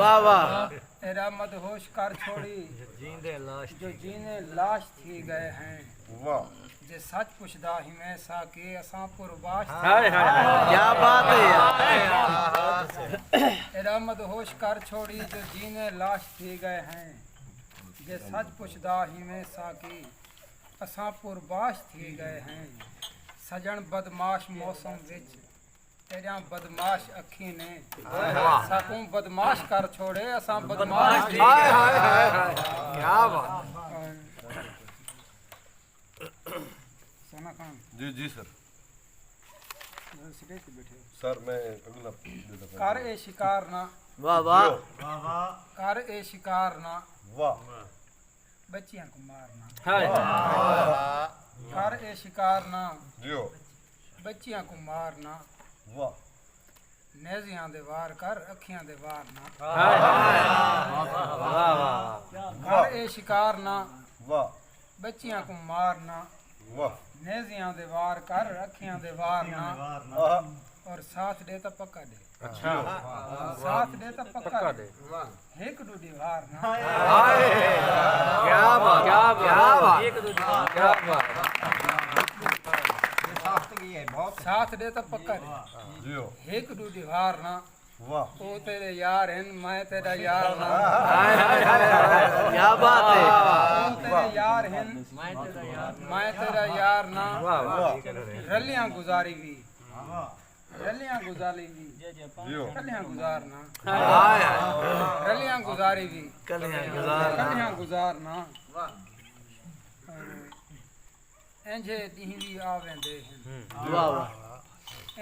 वाह वाह तेरा मदहोश कर छोड़ी जो जीने लाश थी गए हैं वाह जे सच पुछदा हिमेशा के असां पुरबाश हाय हाय क्या बात है यार तेरा मदहोश कर छोड़ी जो जीने लाश थी गए हैं जे सच पुछदा हिमेशा की असां पुरबाश थी गए हैं सजन बदमाश मौसम विच तेरा बदमाश अखी ने साकू बदमाश कर छोड़े असां बदमाश थी हाय गए हाय हाय हाय क्या बात सोना खान जी जी सर स्टेज पे बैठे हो सर मैं अगला देता हूं। कर ए शिकार ना वाह वाह कर ए शिकार ना वाह बच्चियां को मारना हाय कर ए शिकार ना जियो बच्चियां को मारना वाह नेजियां दे वार कर अखियां दे वार ना हाय वाह वाह कर ए शिकार ना वाह बच्चियां को मारना वाह नेजियां दे वार कर अखियां दे वार ना वाह और साथ दे तो पक्का दे अच्छा साथ दे तो पक्का दे एक दूडी वार ना हाय क्या बात क्या बात क्या बात साथ दे तो पक्का दे जियो एक दूडी वार ना वाह ओ तेरे यार हैं मैं तेरा यार ना हाय हाय हाय क्या बात है ओ तेरे यार हैं मैं तेरा यार ना वाह वाह रलियां गुजारी भी रलियां गुजारी भी जियो कलियां गुजारना हाय हाय रलियां गुजारी भी कलियां गुजार कलियां गुजारना इंजे ॾींहं भी आवेंदे हैं वाह वाह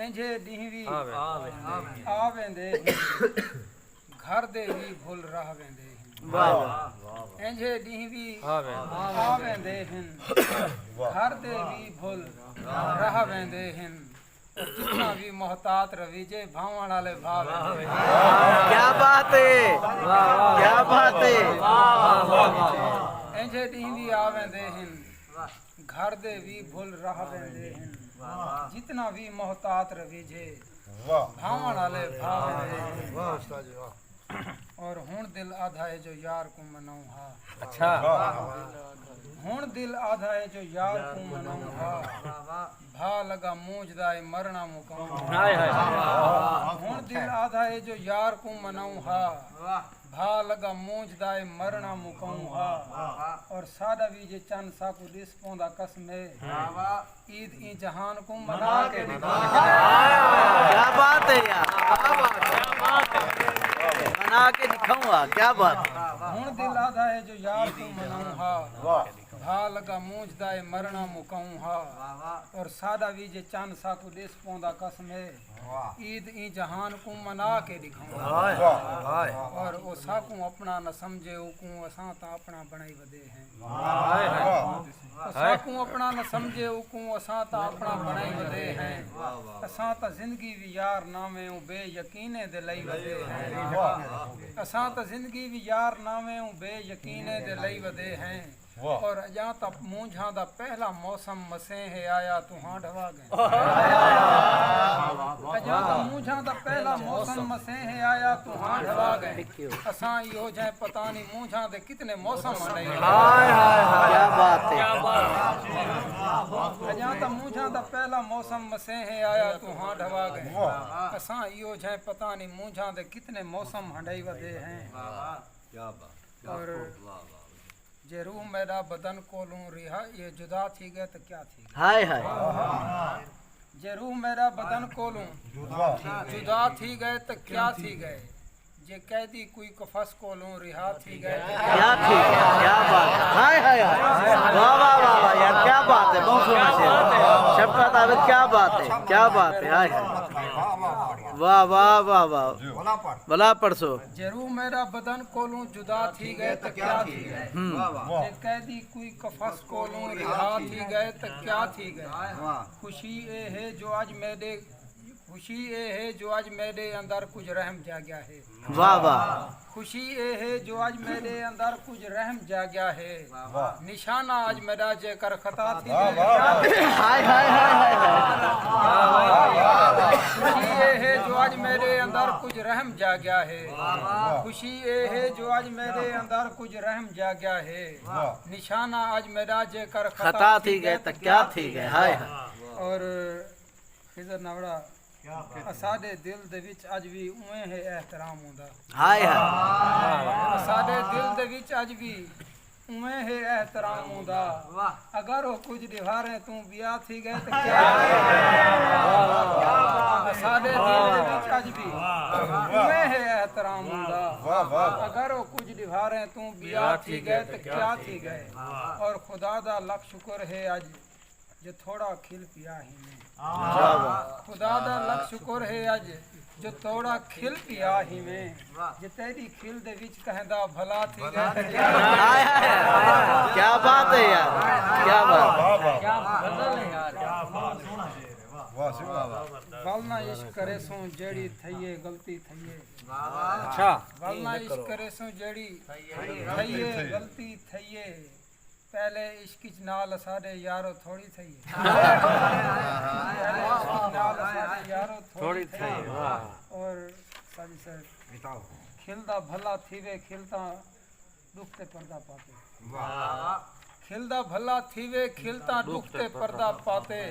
इंजे ॾींहं भी आवे आवेंदे हैं घर दे भी भुल रह वेंदे हैं वाह वाह इंजे ॾींहं भी आवे आवेंदे हैं घर दे भी भुल रह वेंदे हैं जितना भी मोहतात रवि जे भावण वाले भाव क्या बात है वाह वाह क्या बात है इंजे ॾींहं भी आवेंदे हैं घर दे भी भुल रह वेंदे हैं जितना भी मोहतात रवि जे वाह भावण वाले भाव हैं वाह उस्ताद जी वाह और हुण दिल आधा है जो यार को मनाऊं हा अच्छा हुण दिल आधा है जो यार को मनाऊं हा भा लगा मूंझदा है मरना मुकाऊं हाय हाय हुण दिल आधा है जो यार को मनाऊं हा भा लगा मूंझदा है मरना मुकाऊं हा और सादा भी जे चंद साकू दिस पोंदा कसमे ईद ई जहान को मना के क्या बात है यार क्या बात है बना के दिखाऊंगा क्या बात हुण दिल आधा है जो यार को मनाऊं हा वाह भा लगा मूंझदा है मरना मुकाऊं हा और सादा भी जे चंद साकू दिस पोंदा कसमे ईद ई जहान को मना के दिखाऊं हाय हाय और ओ साकू अपना न समझे उकू असां ता अपना बनाई वदे हैं हाय ओ साकू अपना न समझे उकू असां ता अपना बनाई वदे हैं असां ता जिंदगी भी यार नामे उ बेयकीने दे लई वदे हैं असां ता जिंदगी भी यार नामे उ बेयकीने दे लई वदे हैं और अजां तक मूंझां दा पहला मौसम मसेह आया तुहां ढवा गए अजां तक मूंझां दा पहला मौसम मसेह आया तुहां ढवा गए असां इहो जै पता नहीं मूंझां दे कितने मौसम हंडई हाय हाय क्या बात है अजां तक मूंझां दा पहला मौसम मसेह आया तुहां ढवा गए असां इहो जै पता नहीं मूंझां दे कितने मौसम हंडई वदे हैं और जे रूह मेरा बदन कोलूं रिहा ये जुदा थी गए तो क्या थी गए हाय हाय जे रूह मेरा बदन कोलूं जुदा थी गए तो क्या थी गए जे कैदी कोई कफस कोलूं रिहा थी गए तो क्या ठीक है क्या बात है हाय हाय वाह वाह वाह वाह यार क्या बात है बहुत सोना शेर शफकत आबिद क्या बात है क्या बात है हाय वाह वाह वाह वाह भला परसो जे रूह मेरा बदन कोलूं जुदा थी गए तो क्या थी गए जे कैदी कोई कफस कोलूं रिहा थी गए तो क्या थी गए खुशी ये है जो आज मेरे खुशी ये है जो आज मेरे अंदर कुछ रहम जागया है। वाह वाह खुशी ये है जो आज मेरे अंदर कुछ रहम जागया है। निशाना आज मेरा जेकर खता थी। हाय हाय हाय हाय खुशी ये है जो आज मेरे अंदर कुछ रहम जागया है। खुशी ये है जो आज मेरे अंदर कुछ रहम जागया है। निशाना आज मेरा जेकर खता थी गए तो क्या थी गए। हाय हाय और खिजर नावड़ा साडे दिल दे विच अज भी उवें है एहतराम हुंदा। हाय हाय साडे दिल दे विच अज भी उवें है एहतराम हुंदा। अगर वो कुछ दीवारें तू बिया थी गए तो क्या साडे दिल दे विच अज भी उवें है एहतराम हुंदा। अगर वो कुछ दीवारें तू बिया थी गए तो क्या थी गए। और खुदा दा लख शुक्र है अज जो थोड़ा खिल पिया ही में। खुदा दा लख शुक्र है अज जो थोड़ा खिल पिया ही में। जे तेरी खिल दे विच कहंदा भला थी गए। हाय हाय क्या बात है यार क्या बात क्या गजल है यार। वाह वाह वलना इश्क करे सो जेड़ी थईए गलती थईए। अच्छा वलना इश्क करे सो जेड़ी थईए गलती थईए। पहले इश्क नाल साडे यारो थोड़ी थई यारो थोड़ी थई। और साजी सर खिलदा भला थीवे खिलता दुख ते पर्दा पाते। खिलदा भला थीवे खिलता दुख ते पर्दा पाते।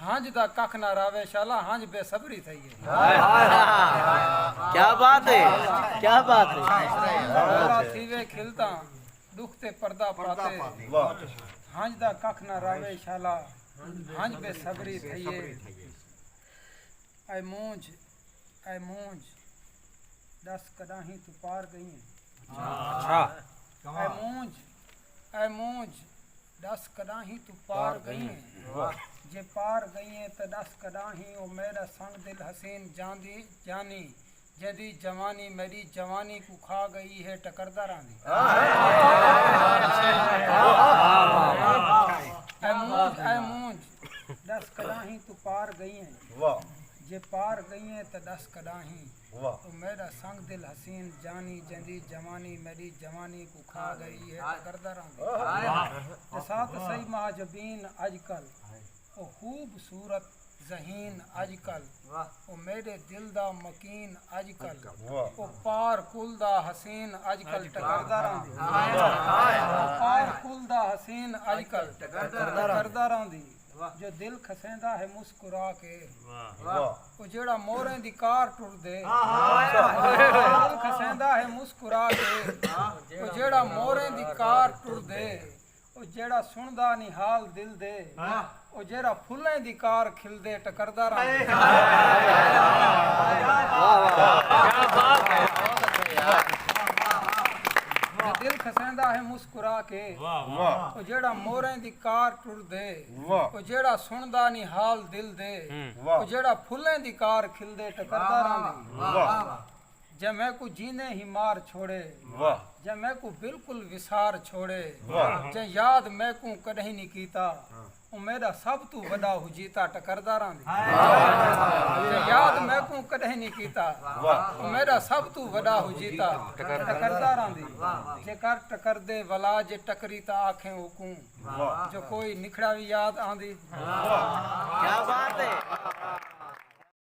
हांज दा कख ना रावे शाला हांज बेसब्री थई। क्या बात है क्या बात है। भला थीवे खिलता दुख ते पर्दा पाते। हांज दा कख ना रावे शाला हांज बेसब्री थईए। ऐ मूंझ दस कदाही तू पार गई। अच्छा ऐ मूंझ दस कदाही तू पार गई। जे पार गई तो दस कदाही ओ मेरा संग दिल हसीन जांदी जानी। जदी जवानी मेरी जवानी को खा गई है टकरदा रांदी। ऐ मूंझ दस कदाही तू पार गई है। जे पार गई है तो दस कदाही तो मेरा संग दिल हसीन जानी। जदी जवानी मेरी जवानी को खा गई है टकरदा रांदी। साथ सही महाजबीन अजकल ओ खूबसूरत जहीन अजकल ओ मेरे दिल दा मकीन अजकल ओ पार कुल दा हसीन अजकल टकरदा रांदी। पार कुल दा हसीन अजकल टकरदा रांदी। जो दिल खसेंदा है मुस्कुरा के ओ जेड़ा मोरें दी कार टुर दे। दिल खसेंदा है मुस्कुरा के ओ जेड़ा मोरें दी कार टुर दे। ओ जेड़ा सुनदा नहीं हाल दिल दे ओ जेड़ा फुल्लें दी कार खिलदे टकरदा रांदी। दिल खसेंदा है मुस्कुरा के ओ जेड़ा मोरें दी कार टुर दे। ओ जेड़ा सुनदा नहीं हाल दिल दे ओ जेड़ा फुल्लें दी कार खिलदे टकरदा रांदी। जे मैं को जीने ही मार छोड़े जे मैं को बिल्कुल विसार छोड़े। जे याद मैं को कदहीं नहीं कीता ओ मेरा सब तू वड़ा हुजीता टकरदा रांदी। जे याद मैं को कदहीं नहीं कीता ओ मेरा सब तू वड़ा हुजीता टकरदा रांदी। जे कर टकर दे वला जे टकरी ता आंखें हुकूं जो कोई निखड़ा भी याद आंदी। क्या बात है।